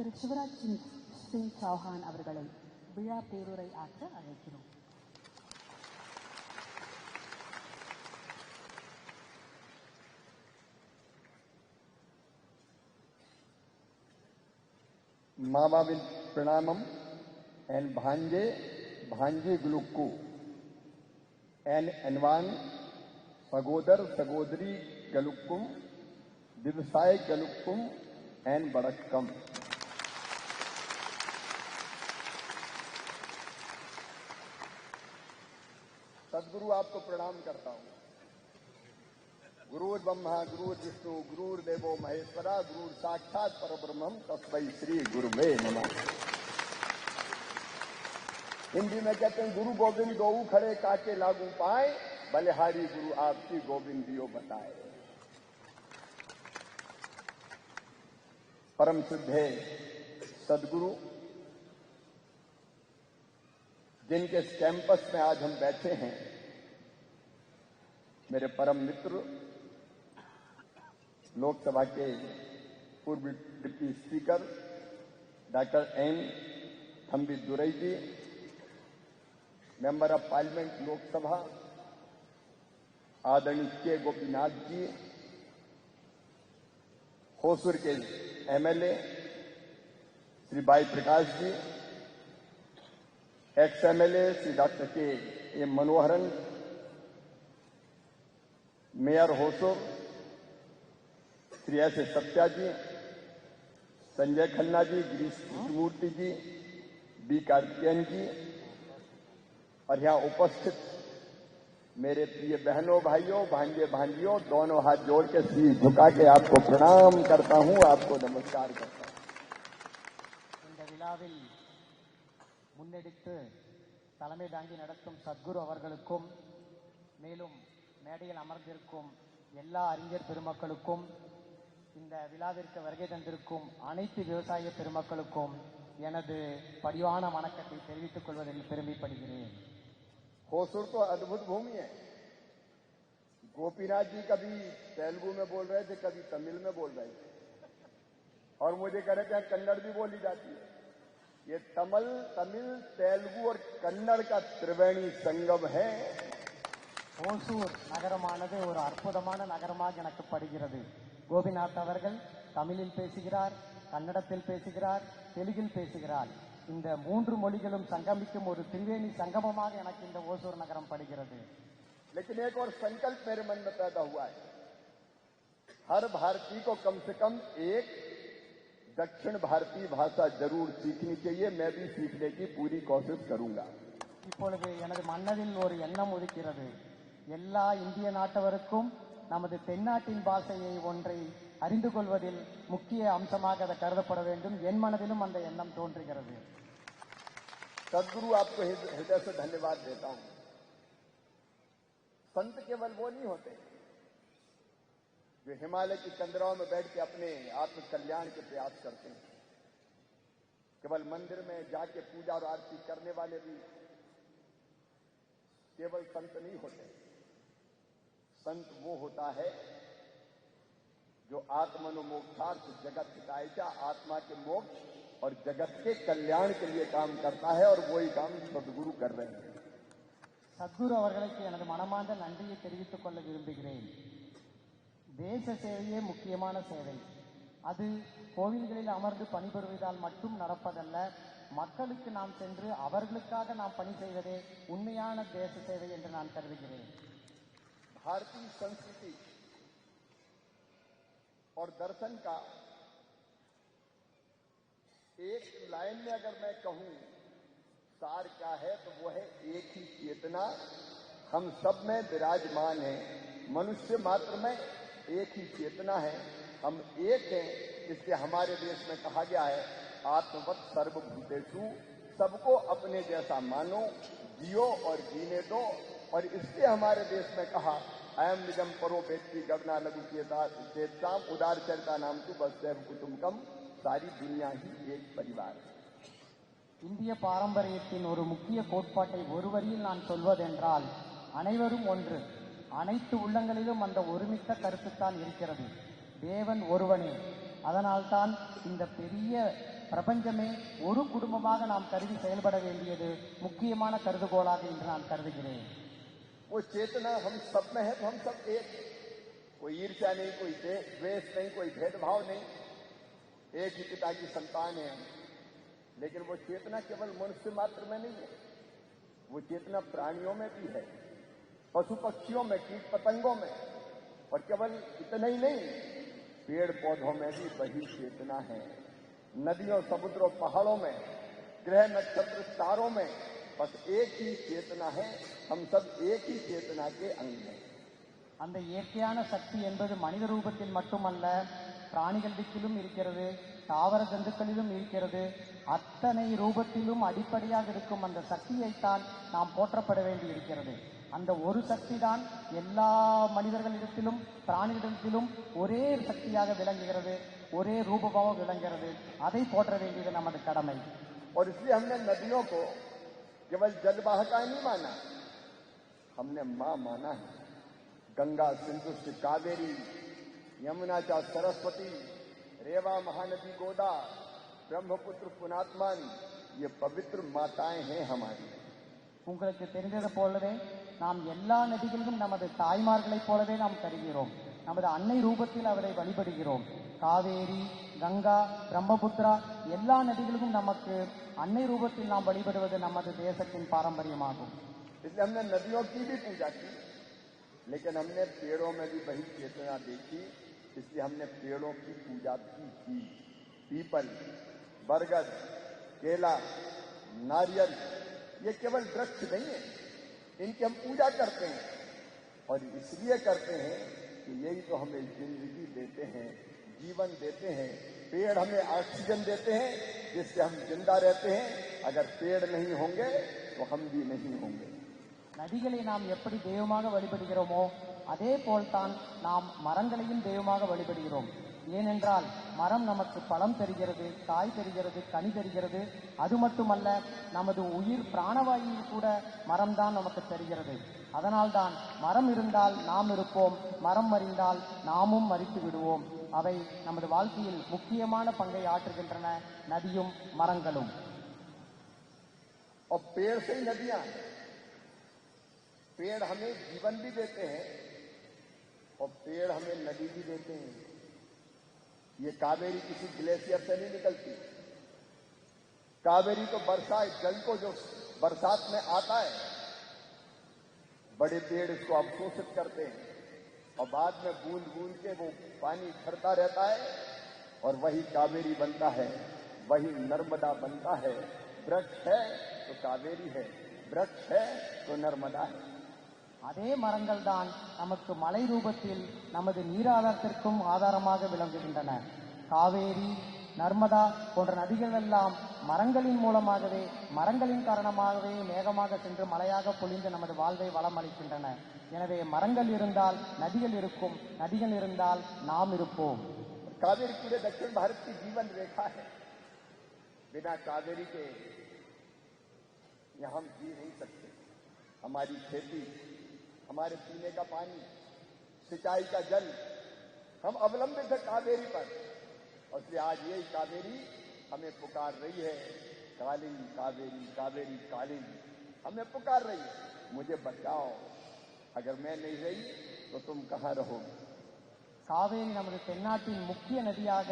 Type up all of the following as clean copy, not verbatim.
திரு சிவராஜ் சிங் சௌஹான் அவர்களை விழா பேருரை ஆற்ற அழைக்கிறோம். मामा विल प्रणामम एन भांजे भांजे गुलुक्कू एन एनवान सगोदर सगोदरी गलुक्कुम व्यवसाय गलुक्कुम एन बड़क्कम. सदगुरु आपको प्रणाम करता हूं. गुरुर् ब्रह्मा गुरुर् विष्णु गुरुर्देवो महेश्वरा गुरुर् साक्षात परब्रह्मम तस्मै श्री गुरुवे नमः. हिंदी में कहते हैं गुरु गोविंद दोऊ खड़े काके लागू पाए बलिहारी गुरु आपकी गोविंदियो बताए. परम सिद्धे सदगुरु जिनके इस कैंपस में आज हम बैठे हैं, मेरे परम मित्र लोकसभा के पूर्व deputy speaker doctor N Thambi Durai ji, member of parliament Lok Sabha आदरणीय के गोपीनाथ जी, होसुर के एमएलए श्री भाई Prakash ji, ex MLA Shri doctor K M Manoharan, mayor Hosur Shri S Satya ji, Sanjay Khanna ji, Girish Krishnamurthy ji, B Karthikeyan ji और यहां उपस्थित मेरे प्रिय बहनों भाइयों भांजे भांजियों, दोनों हाथ जोड़ के सिर झुका के आपको प्रणाम करता हूं, आपको नमस्कार करता हूं. இந்த விழாவில் முன்னெடுத்து தலைமை தாங்கி நடத்தும் சத்குரு அவர்களுக்கும், மேலும் மேடையில் அமர்ந்திருக்கும் எல்லா அறிஞர் பெருமக்களுக்கும், இந்த விழாவிற்கு வருகை தந்திருக்கும் அனைத்து விவசாய பெருமக்களுக்கும் எனது பணிவான வணக்கத்தை தெரிவித்துக் கொள்வதில் பெருமைப்படுகிறேன். होसुर तो अद्भुत भूमि है. गोपीनाथ जी कभी तेलुगु में बोल रहे थे, कभी तमिल में बोल रहे थे और मुझे कह रहे थे कन्नड़ भी बोली जाती है. ये तमिल तेलुगु और कन्नड़ का त्रिवेणी संगम है. ஓசூர் நகரமானது ஒரு அற்புதமான நகரமாக எனக்கு படுகிறது. கோபிநாத் அவர்கள் தமிழில் பேசுகிறார், கன்னடத்தில் பேசுகிறார், தெலுங்கில் பேசுகிறார். இந்த மூன்று மொழிகளும் சங்கமிக்கும் ஒரு त्रिवेणी संगमமாக எனக்கு இந்த ஓசூர் நகரம் படுகிறது. लेकिन एक और संकल्प मेरे मन में पैदा हुआ है. हर भारतीय को कम से कम एक दक्षिण भारतीय भाषा जरूर सीखनी चाहिए. मैं भी सीखने की पूरी कोशिश करूंगा. இப்பொழுது எனது மனதில் ஒரு எண்ணம் உதிக்கிறது. எல்லா இந்திய நாட்டவருக்கும் நமது தென்னாட்டின் பாஷையை ஒன்றை அறிந்து கொள்வதில் முக்கிய அம்சமாக அது கருதப்பட வேண்டும். என் மனதிலும் அந்த எண்ணம் தோன்றுகிறது. सदगुरु आपको हृदय से धन्यवाद देता हूं. संत केवल वो नहीं होते जो हिमालय की कंदराओं में बैठ के अपने आत्म कल्याण के प्रयास करते हैं. केवल मंदिर में जाके पूजा और आरती करने वाले भी केवल संत नहीं होते. संत वो होता है जो आत्मनो मोक्षार्थ जगत हितायचा, आत्मा के मोक्ष और जगत के कल्याण के लिए काम करता है और वही काम सदगुरु कर रहे हैं. சத்குரு அவர்களுக்கு எனது மனமார்ந்த நன்றியை தெரிவித்துக் கொள்ள விரும்புகிறேன். தேச சேவையே முக்கியமான சேவை. அது கோவில்களில் அமர்ந்து பணிபுரிவதால் மட்டும் நடப்பதல்ல. மக்களுக்கு நாம் சென்று அவர்களுக்காக நாம் பணி செய்வதே உண்மையான தேச சேவை என்று நான் கருதுகிறேன். भारतीय संस्कृति और दर्शन का एक लाइन में अगर मैं कहूं सार क्या है तो वो है एक ही चेतना हम सब में विराजमान है. मनुष्य मात्र में एक ही चेतना है, हम एक हैं. इसलिए हमारे देश में कहा गया है आत्मवत सर्वभूतेषु, सबको अपने जैसा मानो, जियो और जीने दो. और इसलिए हमारे देश में कहा अयम निजम परो व्यक्ति गवना लघु चेताम उदार चरिता नाम तू बसदेव कुटुंबकम, सारी दुनिया ही एक परिवार है. இந்திய பாரம்பரியத்தின் ஒரு முக்கிய கோட்பாட்டை ஒரு வரியில் நான் சொல்வதென்றால் அனைவரும் ஒன்று. அனைத்து உள்ளங்களிலும் அந்த ஒருமித்த கருத்துத்தான் இருக்கிறது. தேவன் ஒருவனே, அதனால்தான் இந்த பெரிய பிரபஞ்சமே ஒரு குடும்பமாக நாம் கருதி செயல்பட வேண்டியது முக்கியமான கருதுகோளாக என்று நான் கருதுகிறேன். वो चेतना हम सब में है, तो हम सब एक हैं। कोई ईर्ष्या नहीं, कोई द्वेष नहीं, कोई भेदभाव नहीं, एक ही पिता की संतान है हम। लेकिन वो चेतना केवल मनुष्य मात्र में नहीं है, वो चेतना प्राणियों में भी है, पशु पक्षियों में, कीट पतंगों में, और केवल इतना ही नहीं, पेड़ पौधों में भी वही चेतना है। नदियों, समुद्रों, पहाड़ों में, ग्रह, नक्षत्र, तारों में बस एक ही चेतना है। हम सब एक ही चेतना के अंग हैं। அந்த இயற்கையான சக்தி என்பது மனித ரூபத்தில் மட்டுமல்ல, பிராணிகளிடத்திலும் இருக்கிறது, தாவர ஜந்துக்களிலும் இருக்கிறது. அத்தனை ரூபத்திலும் அடிப்படையாக இருக்கும் அந்த சக்தியைத்தான் நாம் போற்றப்பட வேண்டி இருக்கிறது. அந்த ஒரு சக்தி தான் எல்லா மனிதர்களிடத்திலும் பிராணிகளிடத்திலும் ஒரே சக்தியாக விளங்குகிறது, ஒரே ரூபமாக விளங்குகிறது. அதை போற்ற வேண்டியது நமது கடமை. और इसलिए हमने नदियों को केवल जलवाहिका नहीं माना, हमने मां माना है। गंगा, सिंधु, कावेरी, यमुना, सरस्वती, रेवा, महानदी, गोदा, ब्रह्मपुत्र, पुनात्मन, ये पवित्र माताएं हैं हमारी. உங்களுக்கு தெரிந்தது போலவே நாம் எல்லா நதிகளிலும் நமது தாய்மார்களைப் போலவே நாம் கருதுகிறோம். நமது அன்னை ரூபத்தில் அவரை வழிபடுகிறோம். காவேரி, கங்கா, பிரம்மபுத்திரா எல்லா நதிகளுக்கும் நமக்கு அன்னை ரூபத்தில் நாம் வழிபடுவது நமது தேசத்தின் பாரம்பரியமாகும். इसलिए हमने नदियों की भी पूजा की, लेकिन हमने पेड़ों में भी वही चेतना देखी, इसलिए हमने पेड़ों की पूजा भी की. पीपल, बरगद, केला, नारियल, ये केवल वृक्ष नहीं है, इनकी हम पूजा करते हैं. और इसलिए करते हैं कि यही तो हमें जिंदगी देते हैं, जीवन देते हैं. पेड़ हमें ऑक्सीजन देते हैं, जिससे हम जिंदा रहते हैं. अगर पेड़ नहीं होंगे तो हम भी नहीं होंगे. நதிகளை நாம் எப்படி தெய்வமாக வழிபடுகிறோமோ அதே போல்தான் நாம் மரங்களையும் தெய்வமாக வழிபடுகிறோம். ஏனென்றால் மரம் நமக்கு பழம் தருகிறது, காய் தருகிறது, கனி தருகிறது. அது மட்டுமல்ல, நமது உயிர் பிராணவாயு கூட மரம்தான் நமக்கு தருகிறது. அதனால்தான் மரம் இருந்தால் நாம் இருப்போம், மரம் மறிந்தால் நாமும் மறித்து விடுவோம். அவை நமது வாழ்க்கையில் முக்கியமான பங்கை ஆற்றுகின்றன, நதியும் மரங்களும். और पेड़ से ही नदियां, पेड़ हमें जीवन भी देते हैं और पेड़ हमें नदी भी देते हैं. ये कावेरी किसी ग्लेशियर से नहीं निकलती. कावेरी तो वर्षा जल को जो बरसात में आता है, बड़े पेड़ इसको अवशोषित करते हैं और बाद में बूंद बूंद के वो पानी झरता रहता है और वही कावेरी बनता है, वही नर्मदा बनता है. वृक्ष है तो कावेरी है, वृक्ष है तो नर्मदा है. அதே மரங்கள் தான் நமக்கு மலை ரூபத்தில் நமது நீராதாரத்திற்கும் ஆதாரமாக விளங்குகின்றன. காவேரி, நர்மதா போன்ற நதிகள் எல்லாம் மரங்களின் மூலமாகவே, மரங்களின் காரணமாகவே மேகமாக சென்று மழையாக பொழிந்து நமது வாழ்வை வளம் அளிக்கின்றன. எனவே மரங்கள் இருந்தால் நதிகள் இருக்கும், நதிகள் இருந்தால் நாம் இருப்போம். कावेरी पूरे दक्षिण भारत की जीवन रेखा है. बिना कावेरी के यहां हम जी नहीं सकते. हमारी खेती, हमारे पीने का पानी, सिंचाई का जल, हम अवलंबित है कावेरी पर. और इसलिए आज यही कावेरी हमें पुकार रही है. काली कावेरी, कावेरी काली हमें पुकार रही है, मुझे बचाओ. अगर मैं नहीं रही तो तुम कहां रहोगे. காவேரி நமது தென்னாட்டின் முக்கிய நதியாக,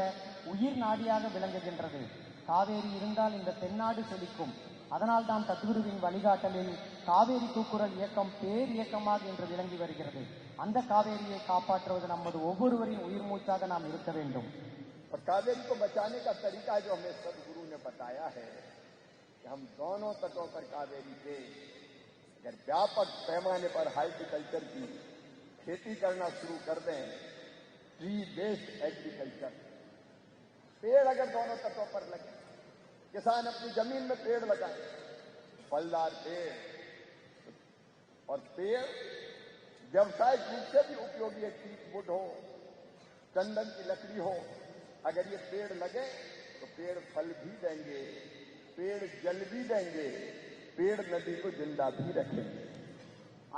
உயிர் நாடியாக விளங்குகின்றது. காவேரி இருந்தால் இந்த தென்னாடு செழிக்கும். அதனால் தான் சத்குருவின் வழிகாட்டலில் காவேரி கூக்குரல் இயக்கம் பேர் இயக்கமாக இன்று விளங்கி வருகிறது. அந்த காவேரியை காப்பாற்றுவது நமது ஒவ்வொருவரின் உயிர் மூச்சாக நாம் இருக்க வேண்டும். और कावेरी को बचाने का तरीका जो हमें सदगुरु ने बताया है कि हम दोनों तटों पर कावेरी के अगर व्यापक पैमाने पर हार्टिकल्चर की खेती करना शुरू कर दें, ट्री बेस्ड एग्रीकल्चर, पेड़ अगर दोनों तटों पर लगे, किसान अपनी जमीन में पेड़ लगाए, फलदार पेड़, और पेड़ व्यवसायिक रूप से भी उपयोगी है. टीक वुड हो, चंदन की लकड़ी हो, अगर ये पेड़ लगे तो पेड़ फल भी देंगे, पेड़ जल भी देंगे, पेड़ नदी को जिंदा भी रखेंगे.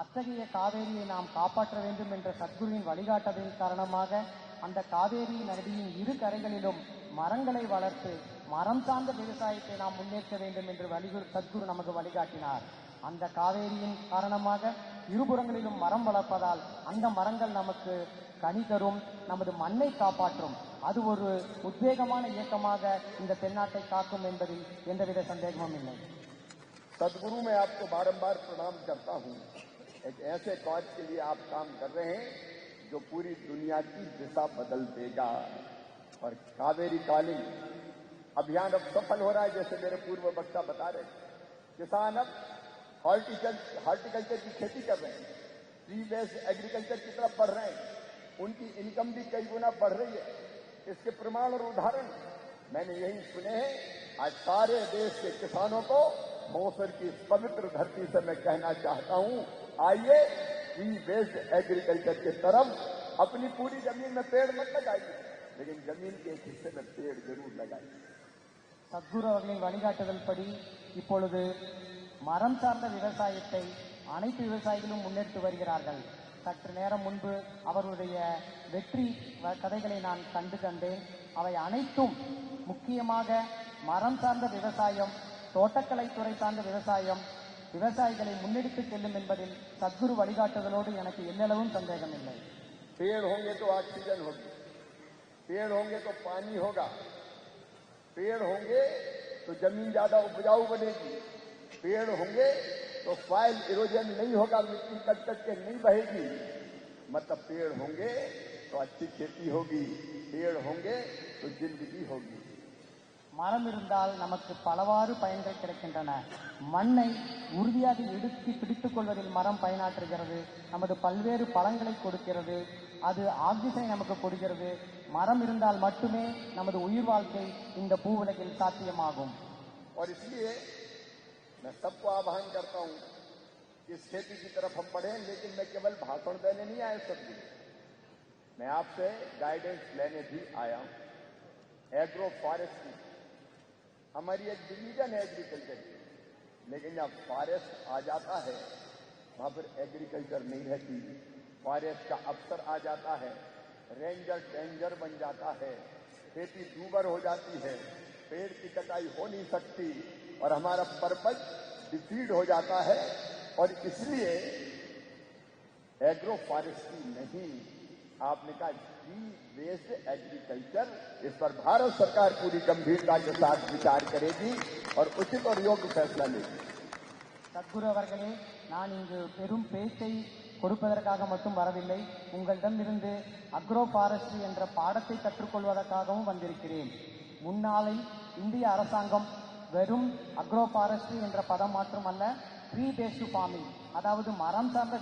அத்தகைய காவேரியை நாம் காப்பாற்ற வேண்டும் என்ற சத்குருவின் வழிகாட்டலின் காரணமாக அந்த காவேரி நதியின் இரு கரைகளிலும் மரங்களை வளர்த்து மரம் சார்ந்த விவசாயத்தை நாம் முன்னேற்ற வேண்டும் என்று சத்குரு நமக்கு வழிகாட்டினார். அந்த காவேரியின் காரணமாக இருபுறங்களிலும் மரம் வளர்ப்பதால் அந்த மரங்கள் நமக்கு கனி தரும், நமது மண்ணை காப்பாற்றும். அது ஒரு உத்வேகமான இயக்கமாக இந்த தென்னாட்டை காக்கும் என்பதில் எந்தவித சந்தேகமும் இல்லை. सदगुरु मैं आपको बारंबार प्रणाम करता हूं। एक ऐसे कॉज के लिए आप काम कर रहे हैं जो पूरी दुनिया की दिशा बदल देगा। और कावेरी कालिंग अभियान अब सफल हो रहा है, जैसे मेरे पूर्व वक्ता बता रहे हैं। किसान अब हॉर्टिकल्चर की खेती कर रहे हैं, ट्री बेस्ड एग्रीकल्चर की तरफ बढ़ रहे हैं, उनकी इनकम भी कई गुना बढ़ रही है। इसके प्रमाण और उदाहरण मैंने यही सुने हैं। आज सारे देश के किसानों को मौसर की इस पवित्र धरती से मैं कहना चाहता हूं, आइए ट्री बेस्ड एग्रीकल्चर की तरफ। अपनी पूरी जमीन में पेड़ मत लगाइए, लेकिन जमीन के एक हिस्से में पेड़ जरूर लगाइए। சத்குரு அவர்களின் வழிகாட்டுதல் படி இப்பொழுது மரம் சார்ந்த விவசாயத்தை அனைத்து விவசாயிகளும் முன்னெடுத்து வருகிறார்கள். சற்று நேரம் முன்பு அவருடைய வெற்றி கதைகளை நான் கண்டேன். அவை அனைத்தும் முக்கியமாக மரம் சார்ந்த விவசாயம், தோட்டக்கலைத்துறை சார்ந்த விவசாயம், விவசாயிகளை முன்னெடுத்து செல்லும் என்பதில் சத்குரு வழிகாட்டுதலோடு எனக்கு எல்லளவும் சந்தேகம் இல்லை. पेड़ होंगे तो ऑक्सीजन होगी, पेड़ होंगे तो पानी होगा, पेड़ होंगे तो जमीन ज्यादा उपजाऊ बनेगी, पेड़ होंगे तो सॉइल इरोजन नहीं होगा, मिट्टी कट कट के नहीं बहेगी। मतलब पेड़ होंगे तो अच्छी खेती होगी, पेड़ होंगे तो जिंदगी होगी। மரம் இருந்தால் நமக்கு பலவாறு பயன்கள் கிடைக்கின்றன. மண்ணை உறுதியாக இடுக்கி பிடித்துக் கொள்வதில் மரம் பயனாற்றுகிறது. நமது பல்வேறு பழங்களை கொடுக்கிறது. அது ஆக்சிஜனை நமக்கு கொடுக்கிறது. மரம் இருந்தால் மட்டுமே நமது உயிர் வாழ்க்கை இந்த பூவுலகில் சாத்தியமாகும். और इसलिए मैं सबको आह्वान करता हूं कि इस खेती की तरफ हम बढ़ें, लेकिन मैं केवल भाषण देने नहीं आया सभी, मैं आपसे गाइडेंस लेने भी आया हूं। एग्रो फॉरेस्ट्री हमारी एक डिवीजन है एग्रीकल्चर की, लेकिन जब फॉरेस्ट आ जाता है वहां पर एग्रीकल्चर नहीं रहती। फॉरेस्ट का अफसर आ जाता है, रेंजर डेंजर बन जाता है, खेती दूबर हो जाती है, पेड़ की कटाई हो नहीं सकती और हमारा पर्पज डिफीट हो जाता है। और इसलिए एग्रो फॉरेस्ट्री नहीं, आपने कहा ट्री बेस्ड एग्रीकल्चर, इस पर भारत सरकार पूरी गंभीरता के साथ विचार करेगी और उचित और योग्य फैसला लेगी। சத்குரு அவர்களே, நான் இங்கு பெரும் பேச்சை கொடுப்பதற்காக மட்டும் வரவில்லை. உங்களிடமிருந்து அக்ரோ ஃபாரஸ்ட்ரி என்ற பாடத்தை கற்றுக்கொள்வதற்காகவும் வந்திருக்கிறேன். முன்னாளில் இந்திய அரசாங்கம் வெறும் அக்ரோ ஃபாரஸ்ட்ரி என்ற பதம் மாற்றமல்ல, ட்ரீ பேஸ்டு ஃபார்மிங், அதாவது மரம் சார்ந்த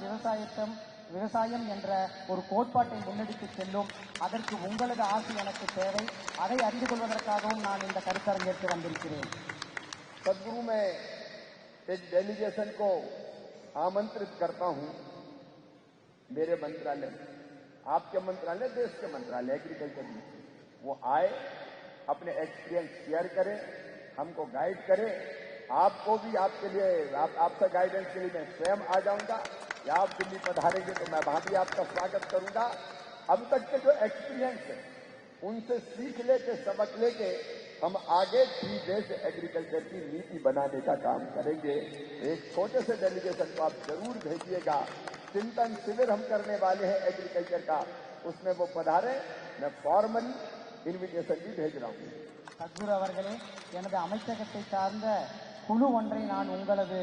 விவசாயம் என்ற ஒரு கோட்பாட்டை முன்னெடுத்து செல்லும். அதற்கு உங்களது ஆசை எனக்கு தேவை. அதை அறிந்து கொள்வதற்காகவும் நான் இந்த கருத்தரங்கிற்கு வந்திருக்கிறேன். सदगुरु में एक डेलीगेशन को आमंत्रित करता हूं मेरे मंत्रालय, आपके मंत्रालय, देश के मंत्रालय एग्रीकल्चर में, वो आए, अपने एक्सपीरियंस शेयर करें, हमको गाइड करें। आपको भी आपके लिए आपसे गाइडेंस के लिए मैं स्वयं आ जाऊंगा, या आप दिल्ली पधारेंगे तो मैं वहां भी आपका स्वागत करूंगा। अब तक के जो एक्सपीरियंस है उनसे सीख लेके, सबक लेके हम आगे ट्री बेस्ड एग्रीकल्चर की नीति बनाने का काम करेंगे। एक छोटे से डेलीगेशन को आप जरूर भेजिएगा। चिंतन शिविर हम करने वाले हैं एग्रीकल्चर का, उसमें वो पधारे। मैं फॉर्मली इन्विटेशन भी भेज रहा हूं। சத்குரு அவர்களே, எனது அமைச்சகத்தை சார்ந்த குழு ஒன்றை நான் உங்களது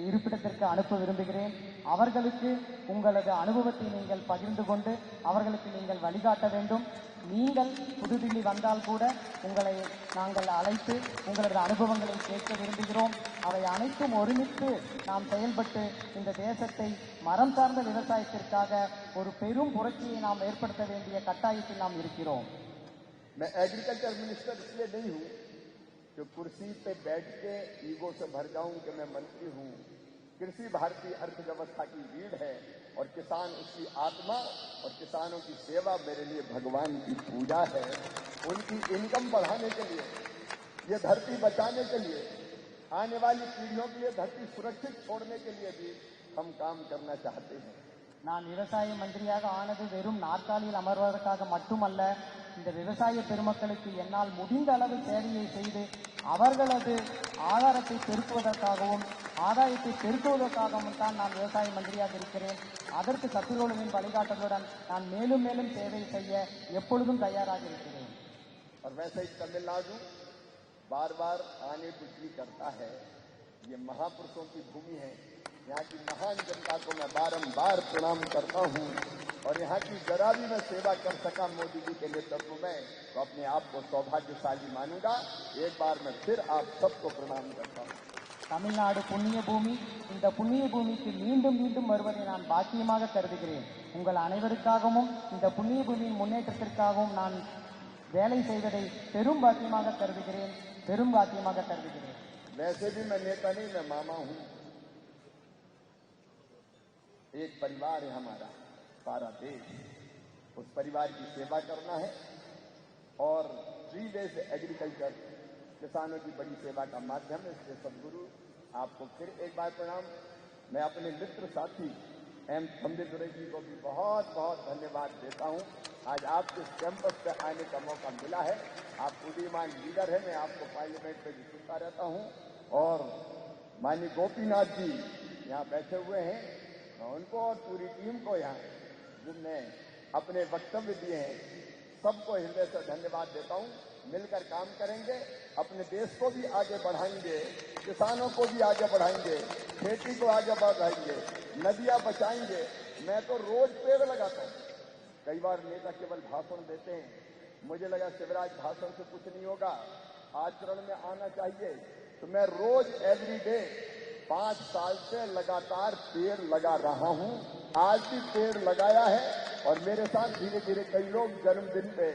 இருப்பிடத்திற்கு அனுப்ப விரும்புகிறேன். அவர்களுக்கு உங்களது அனுபவத்தை நீங்கள் பகிர்ந்து கொண்டு அவர்களுக்கு நீங்கள் வழிகாட்ட வேண்டும். நீங்கள் புதுதில்லி வந்தால் கூட உங்களை நாங்கள் அழைத்து உங்களது அனுபவங்களை கேட்க விரும்புகிறோம். அவை அனைத்தும் ஒருமித்து நாம் செயல்பட்டு இந்த தேசத்தை மரம் சார்ந்த விவசாயத்திற்காக ஒரு பெரும் புரட்சியை நாம் ஏற்படுத்த வேண்டிய கட்டாயத்தில் நாம் இருக்கிறோம். मैं एग्रीकल्चर मिनिस्टर इसलिए नहीं हूं कि कुर्सी पे बैठ के ईगो से भर जाऊं कि मैं मंत्री हूं। कृषि भारतीय अर्थव्यवस्था की रीढ़ है और किसान उसकी आत्मा, और किसानों की सेवा मेरे लिए भगवान की पूजा है। उनकी इनकम बढ़ाने के लिए, ये धरती बचाने के लिए, आने वाली पीढ़ियों के लिए धरती सुरक्षित छोड़ने के लिए भी हम काम करना चाहते हैं। நான் விவசாய மந்திரியாக ஆனது வெறும் நாற்காலியில் அமர்வதற்காக மட்டுமல்ல, இந்த விவசாய பெருமக்களுக்கு என்னால் முடிந்த அளவு சேவையை செய்து அவர்களது ஆதாரத்தை பெருக்குவதற்காகவும் ஆதாயத்தை பெருக்குவதற்காகவும் தான் நான் விவசாய மந்திரியாக இருக்கிறேன். அதற்கு சத்குருவின் வழிகாட்டலுடன் நான் மேலும் மேலும் சேவை செய்ய எப்பொழுதும் தயாராக இருக்கிறேன். और वैसे ही तमिलनाडु बार बार आने कुछ भी करता है। ये महापुरुषों की भूमि है। यहाँ की महान जनता को मैं बारंबार प्रणाम करता हूँ और यहाँ की जरा भी मैं सेवा कर सका मोदी जी के नेतृत्व में तो अपने आप को सौभाग्यशाली मानूंगा। एक बार मैं फिर आप सबको प्रणाम करता हूँ। தமிழ்நாடு புண்ணிய பூமி. இந்த புண்ணிய பூமிக்கு மீண்டும் மீண்டும் வருவதை நான் பாக்கியமாக கருதுகிறேன். உங்கள் அனைவருக்காகவும் இந்த புண்ணிய பூமியின் முன்னேற்றத்திற்காகவும் நான் வேலை செய்வதை பெரும் பாக்கியமாக கருதுகிறேன். वैसे भी मैं नेता नहीं, मैं मामा हूं। एक परिवार है हमारा, सारा देश, उस परिवार की सेवा करना है और ट्री बेस्ड एग्रीकल्चर किसानों की बड़ी सेवा का माध्यम है। इसलिए सदगुरु आपको फिर एक बार प्रणाम। मैं अपने मित्र साथी एम थम्बेदुरई जी को भी बहुत बहुत धन्यवाद देता हूं। आज आपके कैंपस पे आने का मौका मिला है। आप उदीयमान लीडर है, मैं आपको पार्लियामेंट में भी सुनता रहता हूं और माननीय गोपीनाथ जी यहाँ बैठे हुए हैं, मैं उनको और पूरी टीम को यहाँ जिनने अपने वक्तव्य दिए हैं सबको हृदय से धन्यवाद देता हूं। मिलकर काम करेंगे, अपने देश को भी आगे बढ़ाएंगे, किसानों को भी आगे बढ़ाएंगे, खेती को आगे बढ़ाएंगे, नदियां बचाएंगे। मैं तो रोज पेड़ लगाता हूं। कई बार नेता केवल भाषण देते हैं, मुझे लगा शिवराज भाषण से कुछ नहीं होगा, आचरण में आना चाहिए। तो मैं रोज एवरीडे 5 साल से लगातार पेड़ लगा रहा हूं। आज भी पेड़ लगाया है और मेरे साथ धीरे धीरे कई लोग जन्मदिन पे,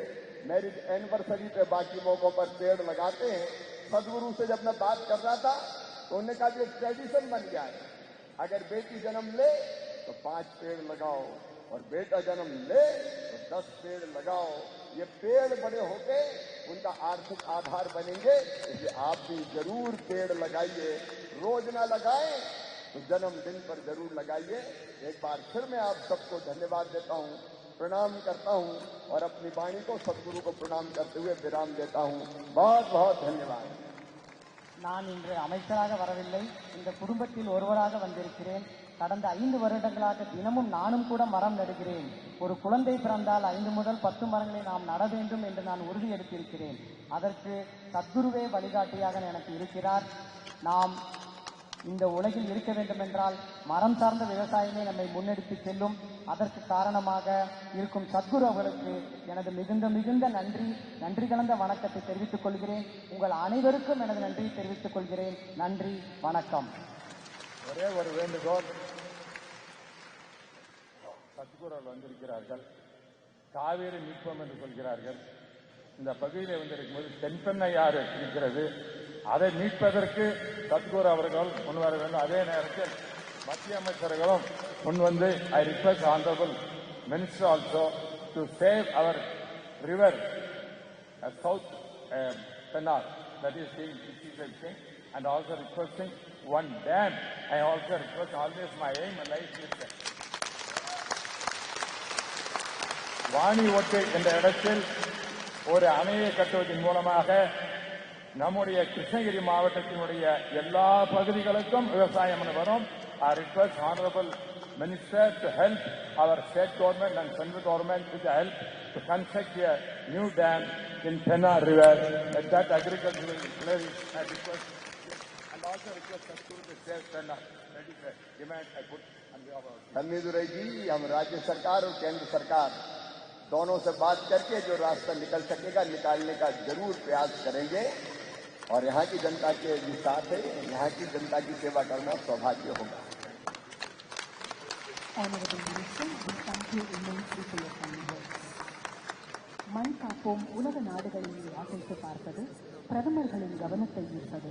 मैरिज एनिवर्सरी पे, बाकी मौकों पर पेड़ लगाते हैं। सदगुरु से जब मैं बात कर रहा था तो उन्होंने कहा कि एक ट्रेडिशन बन गया है, अगर बेटी जन्म ले तो 5 पेड़ लगाओ और बेटा जन्म ले तो 10 पेड़ लगाओ। ये पेड़ बड़े होके उनका आर्थिक आधार बनेंगे। इसलिए आप भी जरूर पेड़ लगाइए, रोज ना लगाएं तो जन्मदिन पर जरूर लगाइए। एक बार फिर मैं आप सबको धन्यवाद देता हूं, प्रणाम करता हूं और अपनी वाणी को सदगुरु को प्रणाम करते हुए विराम देता हूं। बहुत बहुत धन्यवाद। நான் இன்று அமைச்சராக வரவில்லை, இந்த குடும்பத்தில் ஒருவராக வந்திருக்கிறேன். கடந்த 5 வருடங்களாக தினமும் நானும் கூட மரம் நடுகிறேன். ஒரு குழந்தை பிறந்தால் 5 முதல் 10 மரங்களை நாம் நட வேண்டும் என்று நான் உறுதி எடுத்திருக்கிறேன். அதற்கு சத்குருவே வழிகாட்டியாக எனக்கு இருக்கிறார். நாம் இந்த உலகில் இருக்க வேண்டும் என்றால் மரம் சார்ந்த விவசாயமே நம்மை முன்னெடுத்து செல்லும். அதற்கு காரணமாக இருக்கும் சத்குரு அவர்களுக்கு எனது மிகுந்த நன்றி கலந்த வணக்கத்தை தெரிவித்துக் கொள்கிறேன். உங்கள் அனைவருக்கும் எனது நன்றியை தெரிவித்துக் கொள்கிறேன். நன்றி, வணக்கம். ஒரே ஒரு வேண்டுகோள், சத்குரு வந்திருக்கிறார்கள், காவேரி மீட்போம் என்று சொல்கிறார்கள். இந்த பகுதியில் வந்திருக்கும்போது தென்பெண்ணையாறு இருக்கிறது, அதை மீட்பதற்கு சத்குரு அவர்கள் முன்வர வேண்டும். அதே நேரத்தில் மத்திய அமைச்சர்களும் முன்வந்து I request honourable minister also to save our river south Pennar, that is being thing, and also requesting one dam. I also request, always my aim and life is Vani ஓட்டை என்ற இடத்தில் ஒரு அணையை கட்டுவதன் மூலமாக நம்முடைய கிருஷ்ணகிரி மாவட்டத்தினுடைய எல்லா பகுதிகளுக்கும் விவசாயம் வரும். I request honorable minister to help our state government and central government with the help to construct a new dam in Pennar River. That agriculture will flourish. I request and also request Satguru to save Pennar. That is the demand I put on behalf of. थम्बेदुरई जी, हम राज्य सरकार और केंद्र सरकार दोनों से बात करके जो रास्ता निकल सकेगा निकालने का जरूर प्रयास करेंगे और यहाँ की जनता के भी साथ है, यहाँ की जनता की सेवा करना सौभाग्य होगा। Honorable Minister, we thank you immensely for your kind words. மண் காப்போம் உலக நாடுகளில் வாசித்து பார்ப்பது பிரதமர்களின் கவனத்தை ஈர்த்தது.